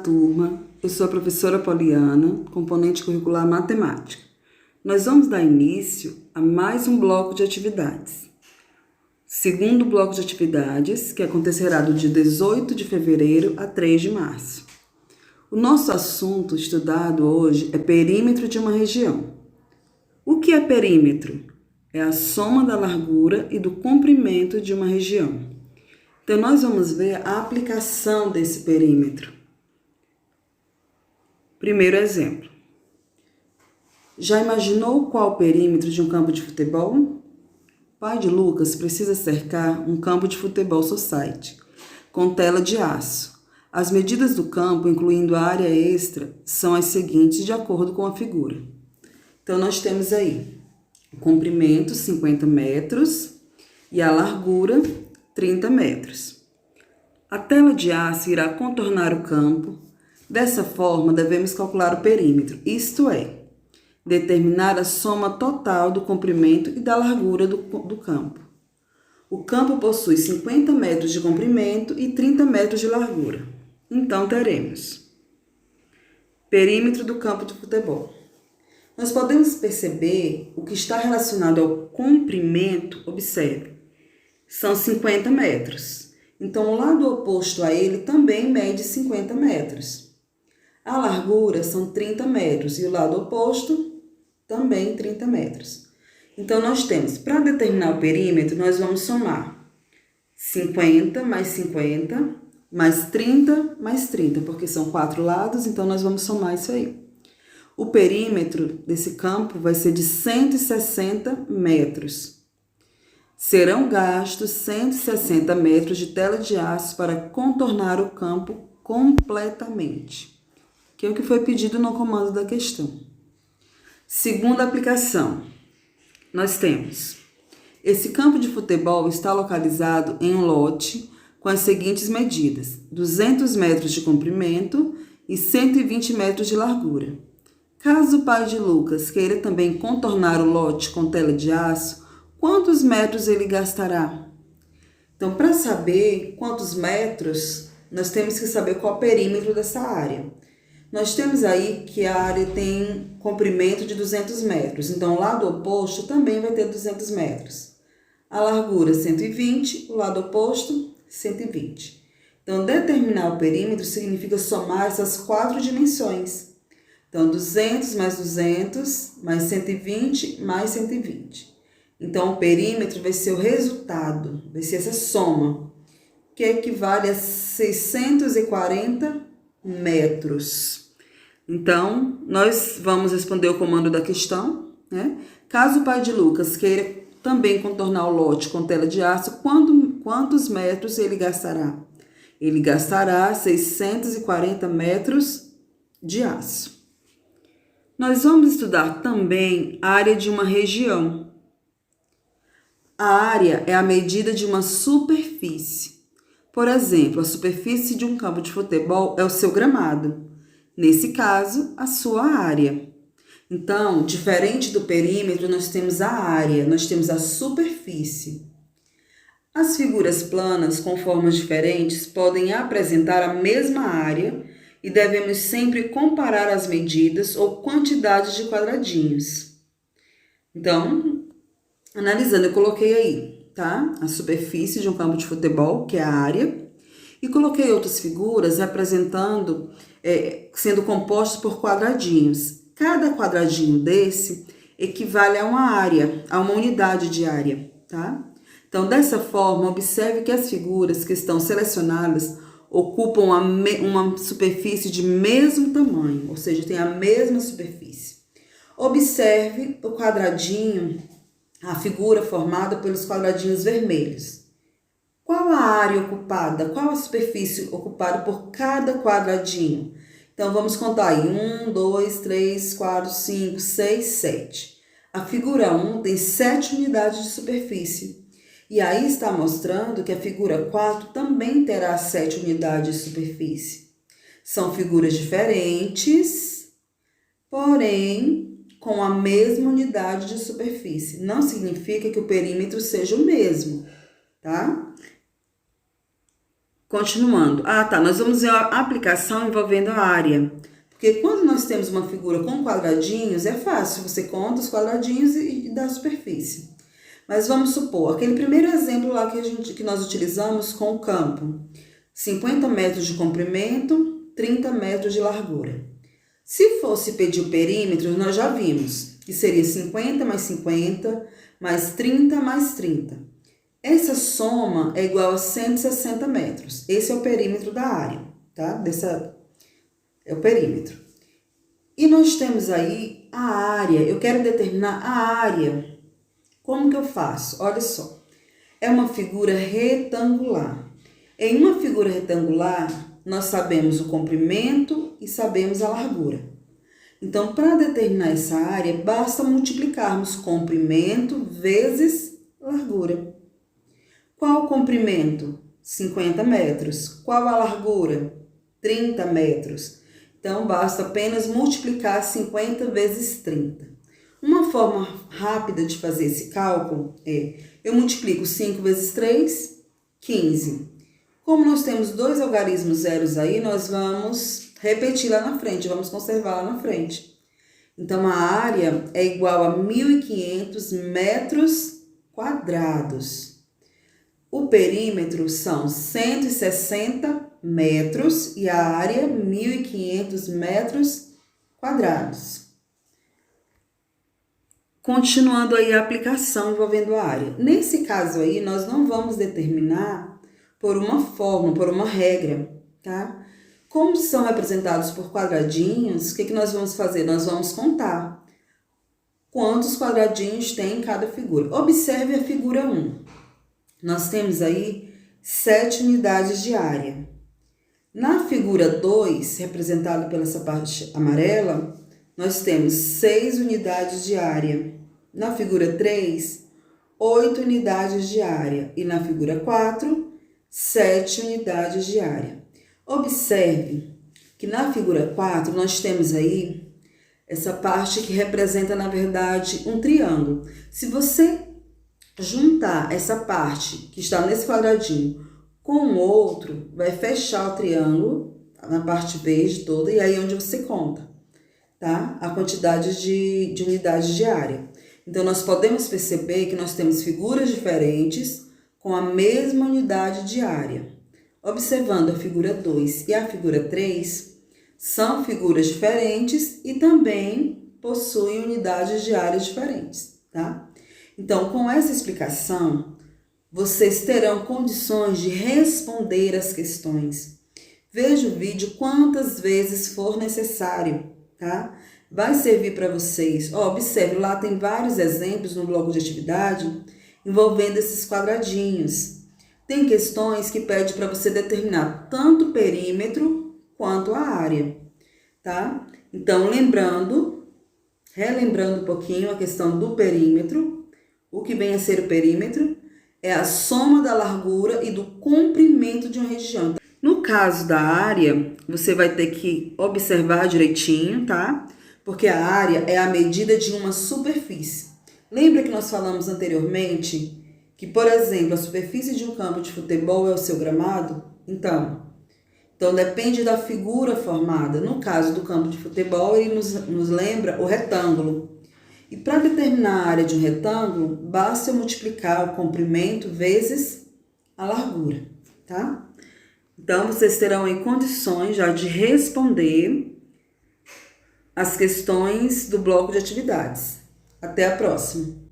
turma, eu sou a professora Poliana, componente curricular Matemática. Nós vamos dar início a mais um bloco de atividades. Segundo bloco de atividades, que acontecerá do dia 18 de fevereiro a 3 de março. O nosso assunto estudado hoje é perímetro de uma região. O que é perímetro? É a soma da largura e do comprimento de uma região. Então, nós vamos ver a aplicação desse perímetro. Primeiro exemplo. Já imaginou qual o perímetro de um campo de futebol? O pai de Lucas precisa cercar um campo de futebol society, com tela de aço. As medidas do campo, incluindo a área extra, são as seguintes de acordo com a figura. Então, nós temos aí o comprimento, 50 metros, e a largura, 30 metros. A tela de aço irá contornar o campo. Dessa forma, devemos calcular o perímetro, isto é, determinar a soma total do comprimento e da largura do campo. O campo possui 50 metros de comprimento e 30 metros de largura. Então, teremos perímetro do campo de futebol. Nós podemos perceber o que está relacionado ao comprimento, observe, são 50 metros. Então, o lado oposto a ele também mede 50 metros. A largura são 30 metros e o lado oposto também 30 metros. Então, nós temos, para determinar o perímetro, nós vamos somar 50 mais 50, mais 30 mais 30, porque são 4 lados, então nós vamos somar isso aí. O perímetro desse campo vai ser de 160 metros. Serão gastos 160 metros de tela de aço para contornar o campo completamente, que é o que foi pedido no comando da questão. Segunda aplicação, nós temos: esse campo de futebol está localizado em um lote com as seguintes medidas: 200 metros de comprimento e 120 metros de largura. Caso o pai de Lucas queira também contornar o lote com tela de aço, quantos metros ele gastará? Então, para saber quantos metros, nós temos que saber qual é o perímetro dessa área. Nós temos aí que a área tem comprimento de 200 metros, então o lado oposto também vai ter 200 metros. A largura 120, o lado oposto 120. Então, determinar o perímetro significa somar essas 4 dimensões. Então, 200 mais 200, mais 120, mais 120. Então, o perímetro vai ser o resultado, vai ser essa soma, que equivale a 640 metros. Então, nós vamos responder o comando da questão, né? Caso o pai de Lucas queira também contornar o lote com tela de aço, quantos metros ele gastará? Ele gastará 640 metros de aço. Nós vamos estudar também a área de uma região. A área é a medida de uma superfície. Por exemplo, a superfície de um campo de futebol é o seu gramado. Nesse caso, a sua área. Então, diferente do perímetro, nós temos a área, nós temos a superfície. As figuras planas com formas diferentes podem apresentar a mesma área e devemos sempre comparar as medidas ou quantidades de quadradinhos. Então, analisando, eu coloquei aí, tá? A superfície de um campo de futebol, que é a área, e coloquei outras figuras representando, sendo compostos por quadradinhos. Cada quadradinho desse equivale a uma área, a uma unidade de área, tá? Então, dessa forma, observe que as figuras que estão selecionadas ocupam uma superfície de mesmo tamanho, ou seja, tem a mesma superfície. Observe o quadradinho, a figura formada pelos quadradinhos vermelhos. Qual a área ocupada? Qual a superfície ocupada por cada quadradinho? Então, vamos contar aí. 1, 2, 3, 4, 5, 6, 7. A figura 1 tem 7 unidades de superfície. E aí está mostrando que a figura 4 também terá 7 unidades de superfície. São figuras diferentes, porém com a mesma unidade de superfície. Não significa que o perímetro seja o mesmo, tá? Continuando. Ah, tá. Nós vamos ver a aplicação envolvendo a área. Porque quando nós temos uma figura com quadradinhos, é fácil. Você conta os quadradinhos e dá a superfície. Mas vamos supor, aquele primeiro exemplo lá que nós utilizamos com o campo. 50 metros de comprimento, 30 metros de largura. Se fosse pedir o perímetro, nós já vimos que seria 50 mais 50, mais 30 mais 30. Essa soma é igual a 160 metros. Esse é o perímetro da área, tá? É o perímetro. E nós temos aí a área. Eu quero determinar a área. Como que eu faço? Olha só. É uma figura retangular. Em uma figura retangular, nós sabemos o comprimento e sabemos a largura. Então, para determinar essa área, basta multiplicarmos comprimento vezes largura. Qual o comprimento? 50 metros. Qual a largura? 30 metros. Então, basta apenas multiplicar 50 vezes 30. Uma forma rápida de fazer esse cálculo é, eu multiplico 5 vezes 3, 15. Como nós temos dois algarismos zeros aí, nós vamos repetir lá na frente, vamos conservar lá na frente. Então, a área é igual a 1.500 metros quadrados. O perímetro são 160 metros e a área 1.500 metros quadrados. Continuando aí a aplicação envolvendo a área. Nesse caso aí, nós não vamos determinar por uma forma, por uma regra, tá? Como são representados por quadradinhos, o que nós vamos fazer? Nós vamos contar quantos quadradinhos tem em cada figura. Observe a figura 1. Nós temos aí 7 unidades de área. Na figura 2, representada pela essa parte amarela, nós temos 6 unidades de área. Na figura 3, 8 unidades de área. E na figura 4, 7 unidades de área. Observe que na figura 4 nós temos aí essa parte que representa, na verdade, um triângulo. Se você juntar essa parte que está nesse quadradinho com o outro, vai fechar o triângulo na parte verde toda e aí é onde você conta, tá? A quantidade de unidades de área. Então, nós podemos perceber que nós temos figuras diferentes com a mesma unidade de área. Observando a figura 2 e a figura 3, são figuras diferentes e também possuem unidades de área diferentes, tá? Então, com essa explicação, vocês terão condições de responder as questões. Veja o vídeo quantas vezes for necessário, tá? Vai servir para vocês. Ó, observe, lá tem vários exemplos no bloco de atividade envolvendo esses quadradinhos. Tem questões que pedem para você determinar tanto o perímetro quanto a área, tá? Então, relembrando um pouquinho a questão do perímetro, o que vem a ser o perímetro é a soma da largura e do comprimento de uma região. No caso da área, você vai ter que observar direitinho, tá? Porque a área é a medida de uma superfície. Lembra que nós falamos anteriormente que, por exemplo, a superfície de um campo de futebol é o seu gramado? Então depende da figura formada. No caso do campo de futebol, ele nos lembra o retângulo. E para determinar a área de um retângulo, basta eu multiplicar o comprimento vezes a largura, tá? Então, vocês terão aí condições já de responder as questões do bloco de atividades. Até a próxima!